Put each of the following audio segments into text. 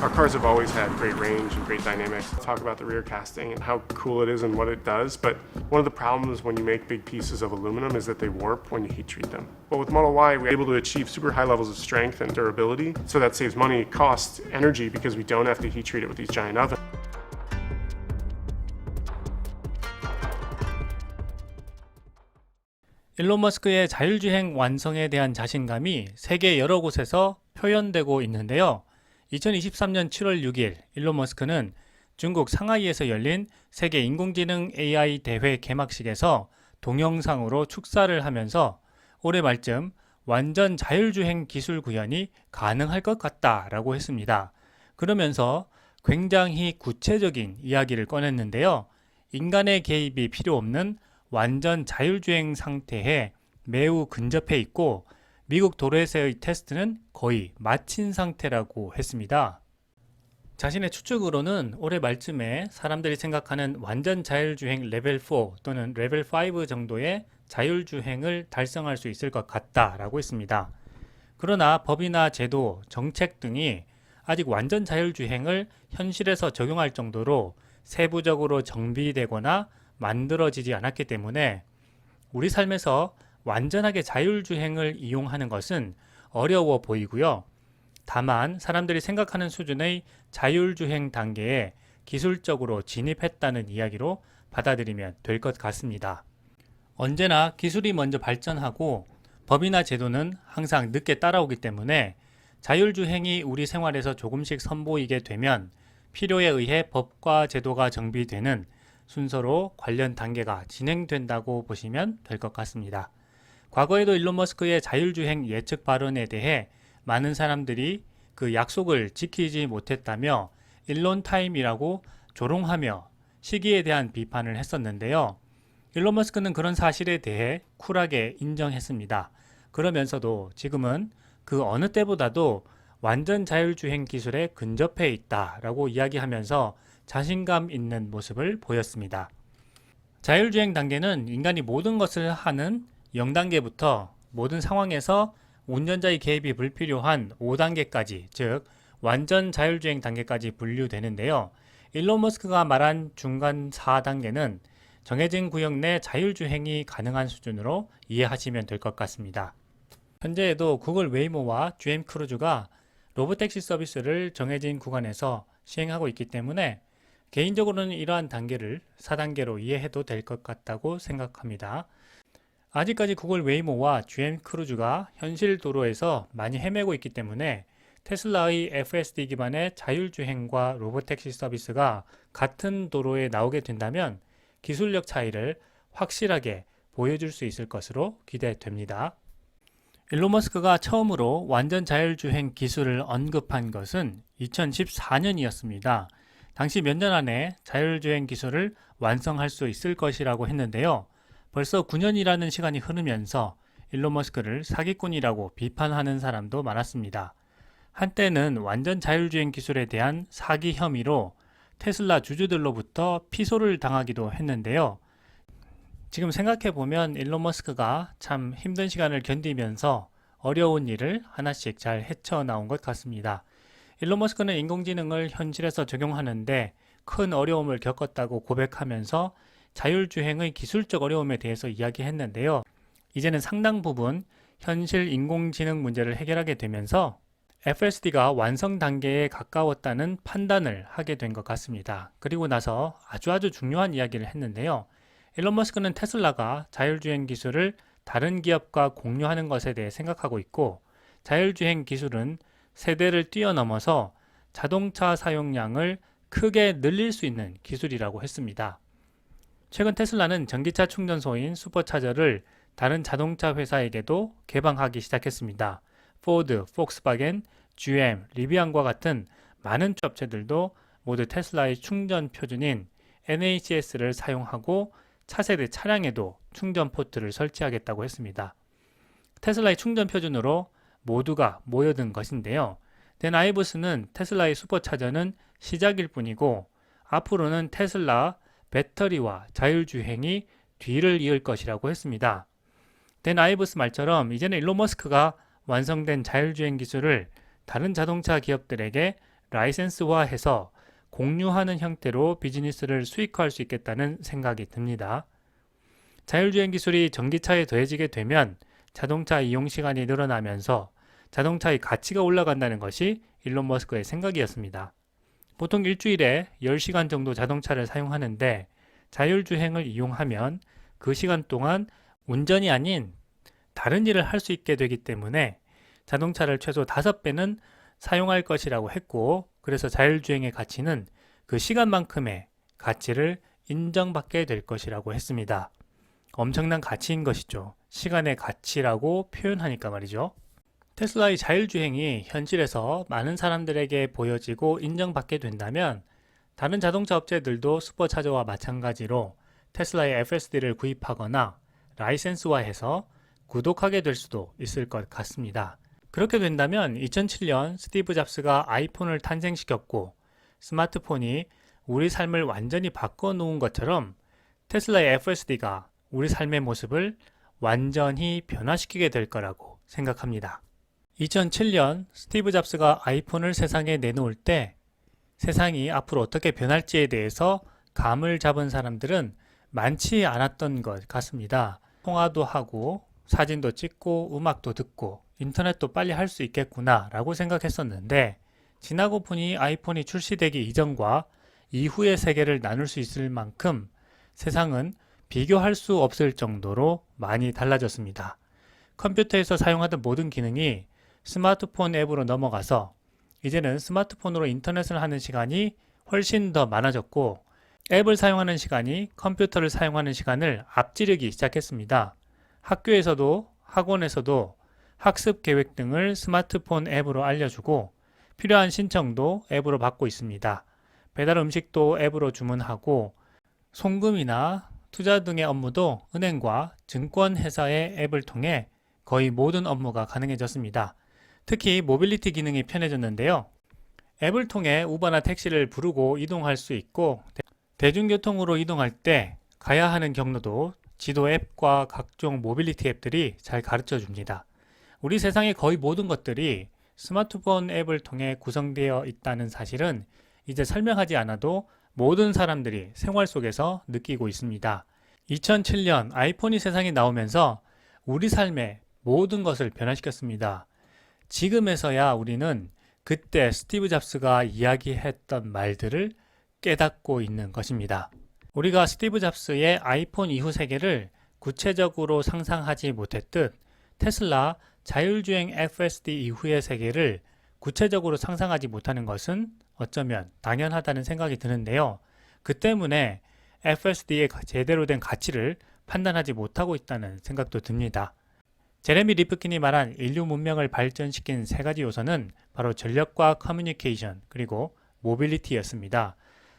Our cars have always had great range and great dynamics. Talk about the rear casting and how cool it is and what it does, but one of the problems when you make big pieces of aluminum is that they warp when you heat treat them. But with Model Y, we're able to achieve super high levels of strength and durability, so that saves money, cost, energy, because we don't have to heat treat it with these giant ovens. 일론 머스크의 자율주행 완성에 대한 자신감이 세계 여러 곳에서 표현되고 있는데요. 2023년 7월 6일 일론 머스크는 중국 상하이에서 열린 세계 인공지능 AI 대회 개막식에서 동영상으로 축사를 하면서 올해 말쯤 완전 자율주행 기술 구현이 가능할 것 같다라고 했습니다. 그러면서 굉장히 구체적인 이야기를 꺼냈는데요. 인간의 개입이 필요 없는 완전 자율주행 상태에 매우 근접해 있고 미국 도로에서의 테스트는 거의 마친 상태라고 했습니다. 자신의 추측으로는 올해 말쯤에 사람들이 생각하는 완전 자율주행 레벨 4 또는 레벨 5 정도의 자율주행을 달성할 수 있을 것 같다라고 했습니다. 그러나 법이나 제도, 정책 등이 아직 완전 자율주행을 현실에서 적용할 정도로 세부적으로 정비되거나 만들어지지 않았기 때문에 우리 삶에서 완전하게 자율주행을 이용하는 것은 어려워 보이고요. 다만 사람들이 생각하는 수준의 자율주행 단계에 기술적으로 진입했다는 이야기로 받아들이면 될 것 같습니다. 언제나 기술이 먼저 발전하고 법이나 제도는 항상 늦게 따라오기 때문에 자율주행이 우리 생활에서 조금씩 선보이게 되면 필요에 의해 법과 제도가 정비되는 순서로 관련 단계가 진행된다고 보시면 될 것 같습니다. 과거에도 일론 머스크의 자율주행 예측 발언에 대해 많은 사람들이 그 약속을 지키지 못했다며 일론 타임이라고 조롱하며 시기에 대한 비판을 했었는데요. 일론 머스크는 그런 사실에 대해 쿨하게 인정했습니다. 그러면서도 지금은 그 어느 때보다도 완전 자율주행 기술에 근접해 있다라고 이야기하면서 자신감 있는 모습을 보였습니다. 자율주행 단계는 인간이 모든 것을 하는 0단계부터 모든 상황에서 운전자의 개입이 불필요한 5단계까지, 즉 완전 자율주행 단계까지 분류되는데요. 일론 머스크가 말한 중간 4단계는 정해진 구역 내 자율주행이 가능한 수준으로 이해하시면 될 것 같습니다. 현재에도 구글 웨이모와 GM 크루즈가 로보택시 서비스를 정해진 구간에서 시행하고 있기 때문에 개인적으로는 이러한 단계를 4단계로 이해해도 될 것 같다고 생각합니다. 아직까지 구글 웨이모와 GM 크루즈가 현실 도로에서 많이 헤매고 있기 때문에 테슬라의 FSD 기반의 자율주행과 로보택시 서비스가 같은 도로에 나오게 된다면 기술력 차이를 확실하게 보여줄 수 있을 것으로 기대됩니다. 일론 머스크가 처음으로 완전 자율주행 기술을 언급한 것은 2014년이었습니다. 당시 몇 년 안에 자율주행 기술을 완성할 수 있을 것이라고 했는데요. 벌써 9년이라는 시간이 흐르면서 일론 머스크를 사기꾼이라고 비판하는 사람도 많았습니다. 한때는 완전 자율주행 기술에 대한 사기 혐의로 테슬라 주주들로부터 피소를 당하기도 했는데요. 지금 생각해보면 일론 머스크가 참 힘든 시간을 견디면서 어려운 일을 하나씩 잘 헤쳐나온 것 같습니다. 일론 머스크는 인공지능을 현실에서 적용하는데 큰 어려움을 겪었다고 고백하면서 자율주행의 기술적 어려움에 대해서 이야기했는데요. 이제는 상당 부분 현실 인공지능 문제를 해결하게 되면서 FSD가 완성 단계에 가까웠다는 판단을 하게 된 것 같습니다. 그리고 나서 아주 중요한 이야기를 했는데요. 일론 머스크는 테슬라가 자율주행 기술을 다른 기업과 공유하는 것에 대해 생각하고 있고 자율주행 기술은 세대를 뛰어넘어서 자동차 사용량을 크게 늘릴 수 있는 기술이라고 했습니다. 최근 테슬라는 전기차 충전소인 슈퍼차저를 다른 자동차 회사에게도 개방하기 시작했습니다. 포드, 폭스바겐, GM, 리비안과 같은 많은 업체들도 모두 테슬라의 충전 표준인 NHS를 사용하고 차세대 차량에도 충전 포트를 설치하겠다고 했습니다. 테슬라의 충전 표준으로 모두가 모여든 것인데요. 댄 아이브스는 테슬라의 슈퍼차저는 시작일 뿐이고 앞으로는 테슬라 배터리와 자율주행이 뒤를 이을 것이라고 했습니다. 댄 아이브스 말처럼 이제는 일론 머스크가 완성된 자율주행 기술을 다른 자동차 기업들에게 라이센스화해서 공유하는 형태로 비즈니스를 수익화할 수 있겠다는 생각이 듭니다. 자율주행 기술이 전기차에 더해지게 되면 자동차 이용 시간이 늘어나면서 자동차의 가치가 올라간다는 것이 일론 머스크의 생각이었습니다. 보통 일주일에 10시간 정도 자동차를 사용하는데 자율주행을 이용하면 그 시간 동안 운전이 아닌 다른 일을 할 수 있게 되기 때문에 자동차를 최소 5배는 사용할 것이라고 했고, 그래서 자율주행의 가치는 그 시간만큼의 가치를 인정받게 될 것이라고 했습니다. 엄청난 가치인 것이죠. 시간의 가치라고 표현하니까 말이죠. 테슬라의 자율주행이 현실에서 많은 사람들에게 보여지고 인정받게 된다면 다른 자동차 업체들도 슈퍼차저와 마찬가지로 테슬라의 FSD를 구입하거나 라이센스화해서 구독하게 될 수도 있을 것 같습니다. 그렇게 된다면 2007년 스티브 잡스가 아이폰을 탄생시켰고 스마트폰이 우리 삶을 완전히 바꿔놓은 것처럼 테슬라의 FSD가 우리 삶의 모습을 완전히 변화시키게 될 거라고 생각합니다. 2007년 스티브 잡스가 아이폰을 세상에 내놓을 때 세상이 앞으로 어떻게 변할지에 대해서 감을 잡은 사람들은 많지 않았던 것 같습니다. 통화도 하고 사진도 찍고 음악도 듣고 인터넷도 빨리 할 수 있겠구나 라고 생각했었는데, 지나고 보니 아이폰이 출시되기 이전과 이후의 세계를 나눌 수 있을 만큼 세상은 비교할 수 없을 정도로 많이 달라졌습니다. 컴퓨터에서 사용하던 모든 기능이 스마트폰 앱으로 넘어가서 이제는 스마트폰으로 인터넷을 하는 시간이 훨씬 더 많아졌고, 앱을 사용하는 시간이 컴퓨터를 사용하는 시간을 앞지르기 시작했습니다. 학교에서도 학원에서도 학습 계획 등을 스마트폰 앱으로 알려주고 필요한 신청도 앱으로 받고 있습니다. 배달 음식도 앱으로 주문하고 송금이나 투자 등의 업무도 은행과 증권회사의 앱을 통해 거의 모든 업무가 가능해졌습니다. 특히 모빌리티 기능이 편해졌는데요. 앱을 통해 우버나 택시를 부르고 이동할 수 있고, 대중교통으로 이동할 때 가야 하는 경로도 지도 앱과 각종 모빌리티 앱들이 잘 가르쳐 줍니다. 우리 세상의 거의 모든 것들이 스마트폰 앱을 통해 구성되어 있다는 사실은 이제 설명하지 않아도 모든 사람들이 생활 속에서 느끼고 있습니다. 2007년 아이폰이 세상에 나오면서 우리 삶의 모든 것을 변화시켰습니다. 지금에서야 우리는 그때 스티브 잡스가 이야기했던 말들을 깨닫고 있는 것입니다. 우리가 스티브 잡스의 아이폰 이후 세계를 구체적으로 상상하지 못했듯 테슬라 자율주행 FSD 이후의 세계를 구체적으로 상상하지 못하는 것은 어쩌면 당연하다는 생각이 드는데요. 그 때문에 FSD의 제대로 된 가치를 판단하지 못하고 있다는 생각도 듭니다. 제레미 리프킨이 말한 인류 문명을 발전시킨 세 가지 요소는 바로 전력과 커뮤니케이션 그리고 모빌리티였습니다.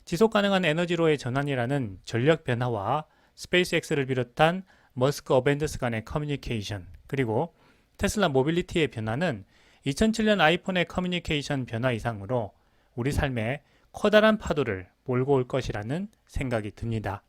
지속 가능한 에너지로의 전환이라는 전력 변화와 스페이스X를 비롯한 머스크 어벤져스 간의 커뮤니케이션, 그리고 테슬라 모빌리티의 변화는 2007년 아이폰의 커뮤니케이션 변화 이상으로 우리 삶에 커다란 파도를 몰고 올 것이라는 생각이 듭니다.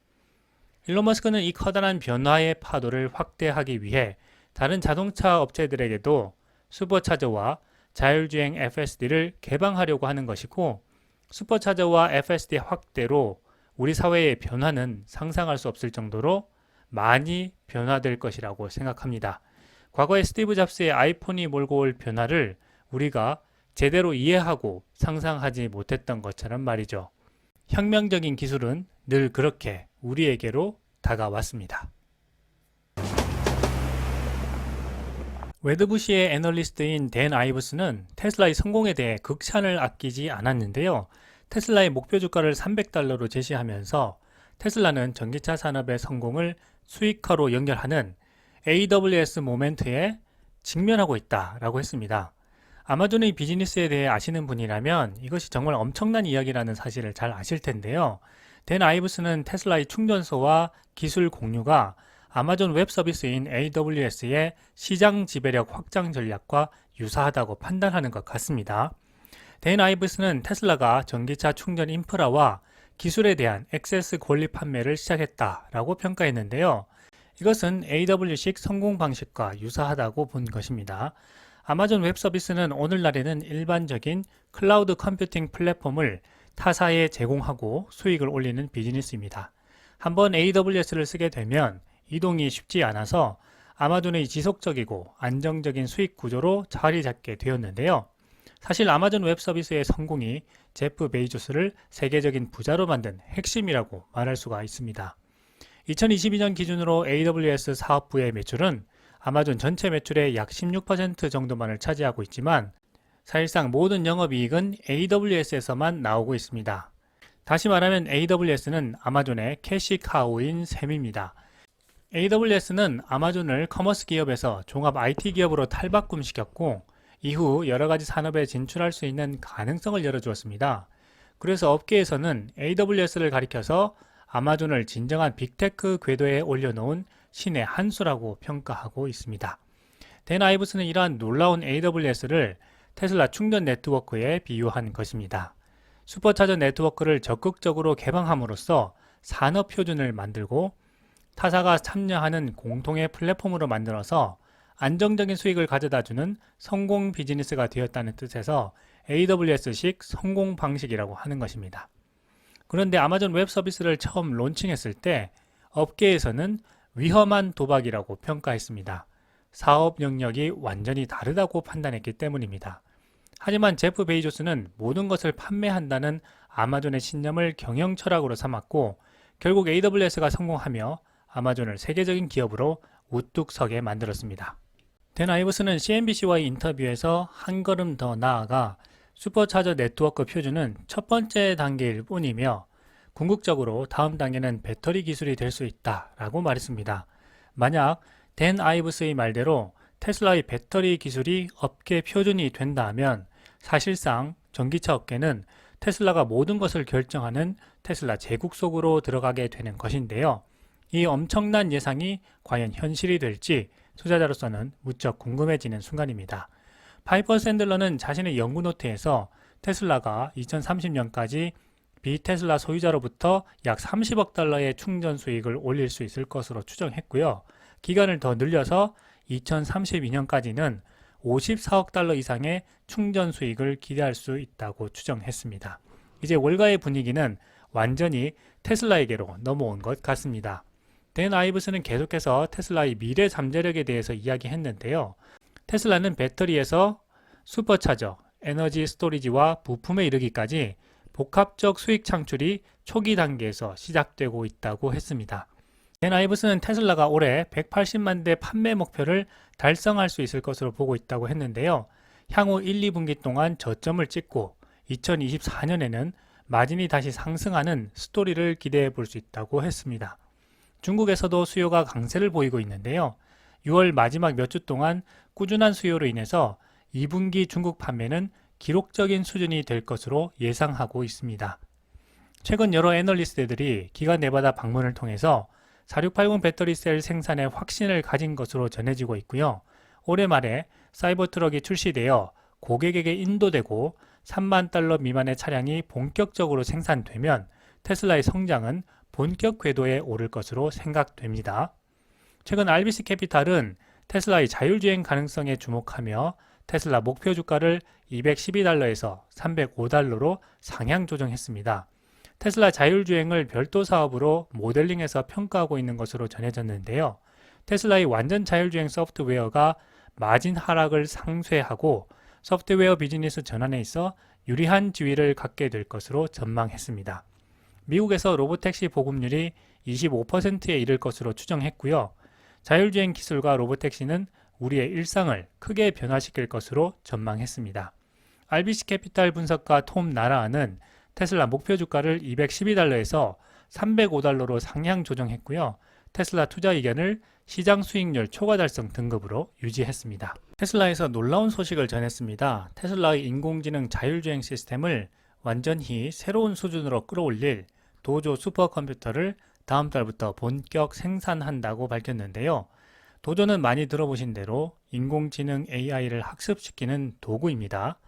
일론 머스크는 이 커다란 변화의 파도를 확대하기 위해 다른 자동차 업체들에게도 슈퍼차저와 자율주행 FSD를 개방하려고 하는 것이고, 슈퍼차저와 FSD 확대로 우리 사회의 변화는 상상할 수 없을 정도로 많이 변화될 것이라고 생각합니다. 과거에 스티브 잡스의 아이폰이 몰고 올 변화를 우리가 제대로 이해하고 상상하지 못했던 것처럼 말이죠. 혁명적인 기술은 늘 그렇게 우리에게로 다가왔습니다. 웨드부시의 애널리스트인 댄 아이브스는 테슬라의 성공에 대해 극찬을 아끼지 않았는데요. 테슬라의 목표 주가를 $300로 제시하면서 테슬라는 전기차 산업의 성공을 수익화로 연결하는 AWS 모멘트에 직면하고 있다라고 했습니다. 아마존의 비즈니스에 대해 아시는 분이라면 이것이 정말 엄청난 이야기라는 사실을 잘 아실 텐데요. 댄 아이브스는 테슬라의 충전소와 기술 공유가 아마존 웹 서비스인 AWS의 시장 지배력 확장 전략과 유사하다고 판단하는 것 같습니다. 댄 아이브스는 테슬라가 전기차 충전 인프라와 기술에 대한 액세스 권리 판매를 시작했다라고 평가했는데요. 이것은 AW식 성공 방식과 유사하다고 본 것입니다. 아마존 웹 서비스는 오늘날에는 일반적인 클라우드 컴퓨팅 플랫폼을 타사에 제공하고 수익을 올리는 비즈니스입니다. 한번 AWS를 쓰게 되면 이동이 쉽지 않아서 아마존의 지속적이고 안정적인 수익 구조로 자리 잡게 되었는데요. 사실 아마존 웹 서비스의 성공이 제프 베이조스를 세계적인 부자로 만든 핵심이라고 말할 수가 있습니다. 2022년 기준으로 AWS 사업부의 매출은 아마존 전체 매출의 약 16% 정도만을 차지하고 있지만 사실상 모든 영업이익은 AWS에서만 나오고 있습니다. 다시 말하면 AWS는 아마존의 캐시카우인 셈입니다. AWS는 아마존을 커머스 기업에서 종합 IT 기업으로 탈바꿈시켰고 이후 여러가지 산업에 진출할 수 있는 가능성을 열어주었습니다. 그래서 업계에서는 AWS를 가리켜서 아마존을 진정한 빅테크 궤도에 올려놓은 신의 한 수라고 평가하고 있습니다. 댄 아이브스는 이러한 놀라운 AWS를 테슬라 충전 네트워크에 비유한 것입니다. 슈퍼차저 네트워크를 적극적으로 개방함으로써 산업 표준을 만들고 타사가 참여하는 공통의 플랫폼으로 만들어서 안정적인 수익을 가져다주는 성공 비즈니스가 되었다는 뜻에서 AWS식 성공 방식이라고 하는 것입니다. 그런데 아마존 웹 서비스를 처음 론칭했을 때 업계에서는 위험한 도박이라고 평가했습니다. 사업 영역이 완전히 다르다고 판단했기 때문입니다. 하지만 제프 베이조스는 모든 것을 판매한다는 아마존의 신념을 경영 철학으로 삼았고 결국 AWS가 성공하며 아마존을 세계적인 기업으로 우뚝 서게 만들었습니다. 댄 아이브스는 CNBC와의 인터뷰에서 한 걸음 더 나아가 슈퍼차저 네트워크 표준은 첫 번째 단계일 뿐이며 궁극적으로 다음 단계는 배터리 기술이 될 수 있다라고 말했습니다. 만약 댄 아이브스의 말대로 테슬라의 배터리 기술이 업계 표준이 된다면 사실상 전기차 업계는 테슬라가 모든 것을 결정하는 테슬라 제국 속으로 들어가게 되는 것인데요. 이 엄청난 예상이 과연 현실이 될지 투자자로서는 무척 궁금해지는 순간입니다. 파이퍼 샌들러는 자신의 연구 노트에서 테슬라가 2030년까지 비테슬라 소유자로부터 약 30억 달러의 충전 수익을 올릴 수 있을 것으로 추정했고요. 기간을 더 늘려서 2032년까지는 54억 달러 이상의 충전 수익을 기대할 수 있다고 추정했습니다. 이제 월가의 분위기는 완전히 테슬라에게로 넘어온 것 같습니다. 댄 아이브스는 계속해서 테슬라의 미래 잠재력에 대해서 이야기했는데요. 테슬라는 배터리에서 슈퍼차저, 에너지 스토리지와 부품에 이르기까지 복합적 수익 창출이 초기 단계에서 시작되고 있다고 했습니다. 댄 아이브스는 테슬라가 올해 180만 대 판매 목표를 달성할 수 있을 것으로 보고 있다고 했는데요. 향후 1, 2분기 동안 저점을 찍고 2024년에는 마진이 다시 상승하는 스토리를 기대해 볼 수 있다고 했습니다. 중국에서도 수요가 강세를 보이고 있는데요. 6월 마지막 몇 주 동안 꾸준한 수요로 인해서 2분기 중국 판매는 기록적인 수준이 될 것으로 예상하고 있습니다. 최근 여러 애널리스트들이 기관 네바다 방문을 통해서 4680 배터리 셀 생산에 확신을 가진 것으로 전해지고 있고요. 올해 말에 사이버 트럭이 출시되어 고객에게 인도되고 3만 달러 미만의 차량이 본격적으로 생산되면 테슬라의 성장은 본격 궤도에 오를 것으로 생각됩니다. 최근 RBC 캐피탈은 테슬라의 자율주행 가능성에 주목하며 테슬라 목표 주가를 212달러에서 305달러로 상향 조정했습니다. 테슬라 자율주행을 별도 사업으로 모델링해서 평가하고 있는 것으로 전해졌는데요. 테슬라의 완전 자율주행 소프트웨어가 마진 하락을 상쇄하고 소프트웨어 비즈니스 전환에 있어 유리한 지위를 갖게 될 것으로 전망했습니다. 미국에서 로보택시 보급률이 25%에 이를 것으로 추정했고요. 자율주행 기술과 로보택시는 우리의 일상을 크게 변화시킬 것으로 전망했습니다. RBC 캐피탈 분석가 톰 나라아는 테슬라 목표 주가를 212달러에서 305달러로 상향 조정했고요. 테슬라 투자 의견을 시장 수익률 초과 달성 등급으로 유지했습니다. 테슬라에서 놀라운 소식을 전했습니다. 테슬라의 인공지능 자율주행 시스템을 완전히 새로운 수준으로 끌어올릴 도조 슈퍼컴퓨터를 다음 달부터 본격 생산한다고 밝혔는데요. 도조는 많이 들어보신 대로 인공지능 AI를 학습시키는 도구입니다.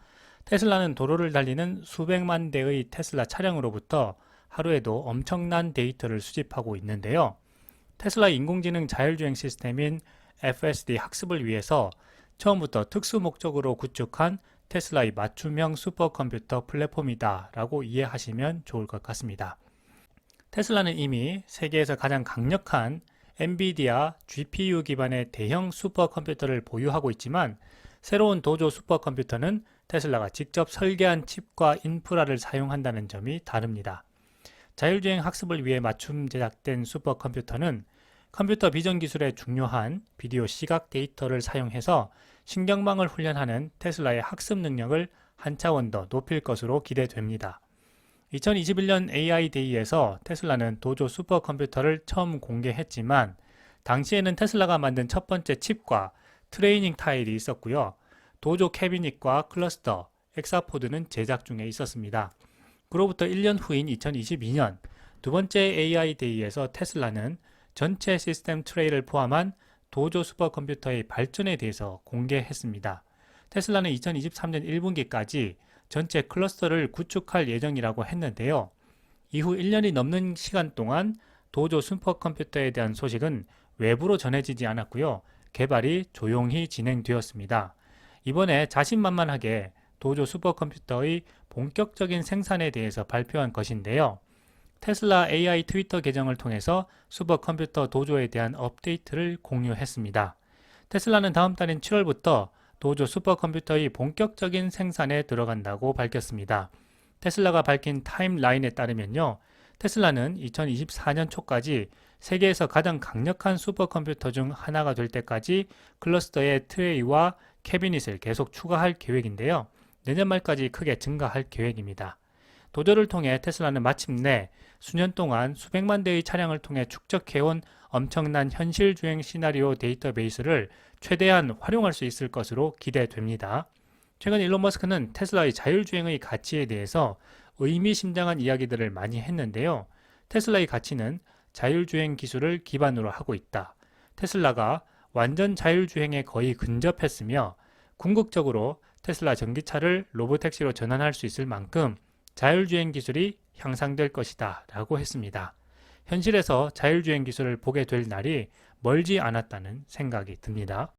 테슬라는 도로를 달리는 수백만 대의 테슬라 차량으로부터 하루에도 엄청난 데이터를 수집하고 있는데요. 테슬라 인공지능 자율주행 시스템인 FSD 학습을 위해서 처음부터 특수 목적으로 구축한 테슬라의 맞춤형 슈퍼컴퓨터 플랫폼이다 라고 이해하시면 좋을 것 같습니다. 테슬라는 이미 세계에서 가장 강력한 엔비디아 GPU 기반의 대형 슈퍼컴퓨터를 보유하고 있지만 새로운 도조 슈퍼컴퓨터는 테슬라가 직접 설계한 칩과 인프라를 사용한다는 점이 다릅니다. 자율주행 학습을 위해 맞춤 제작된 슈퍼컴퓨터는 컴퓨터 비전 기술의 중요한 비디오 시각 데이터를 사용해서 신경망을 훈련하는 테슬라의 학습 능력을 한 차원 더 높일 것으로 기대됩니다. 2021년 AI 데이에서 테슬라는 도조 슈퍼컴퓨터를 처음 공개했지만 당시에는 테슬라가 만든 첫 번째 칩과 트레이닝 타일이 있었고요. 도조 캐비닛과 클러스터, 엑사포드는 제작 중에 있었습니다. 그로부터 1년 후인 2022년 두 번째 AI 데이에서 테슬라는 전체 시스템 트레이를 포함한 도조 슈퍼컴퓨터의 발전에 대해서 공개했습니다. 테슬라는 2023년 1분기까지 전체 클러스터를 구축할 예정이라고 했는데요. 이후 1년이 넘는 시간 동안 도조 슈퍼컴퓨터에 대한 소식은 외부로 전해지지 않았고요. 개발이 조용히 진행되었습니다. 이번에 자신만만하게 도조 슈퍼컴퓨터의 본격적인 생산에 대해서 발표한 것인데요. 테슬라 AI 트위터 계정을 통해서 슈퍼컴퓨터 도조에 대한 업데이트를 공유했습니다. 테슬라는 다음 달인 7월부터 도조 슈퍼컴퓨터의 본격적인 생산에 들어간다고 밝혔습니다. 테슬라가 밝힌 타임라인에 따르면요. 테슬라는 2024년 초까지 세계에서 가장 강력한 슈퍼컴퓨터 중 하나가 될 때까지 클러스터의 트레이와 캐비닛을 계속 추가할 계획인데요. 내년 말까지 크게 증가할 계획입니다. 도조를 통해 테슬라는 마침내 수년 동안 수백만 대의 차량을 통해 축적해온 엄청난 현실 주행 시나리오 데이터베이스를 최대한 활용할 수 있을 것으로 기대됩니다. 최근 일론 머스크는 테슬라의 자율주행의 가치에 대해서 의미심장한 이야기들을 많이 했는데요. 테슬라의 가치는 자율주행 기술을 기반으로 하고 있다. 테슬라가 완전 자율주행에 거의 근접했으며 궁극적으로 테슬라 전기차를 로보택시로 전환할 수 있을 만큼 자율주행 기술이 향상될 것이다 라고 했습니다. 현실에서 자율주행 기술을 보게 될 날이 멀지 않았다는 생각이 듭니다.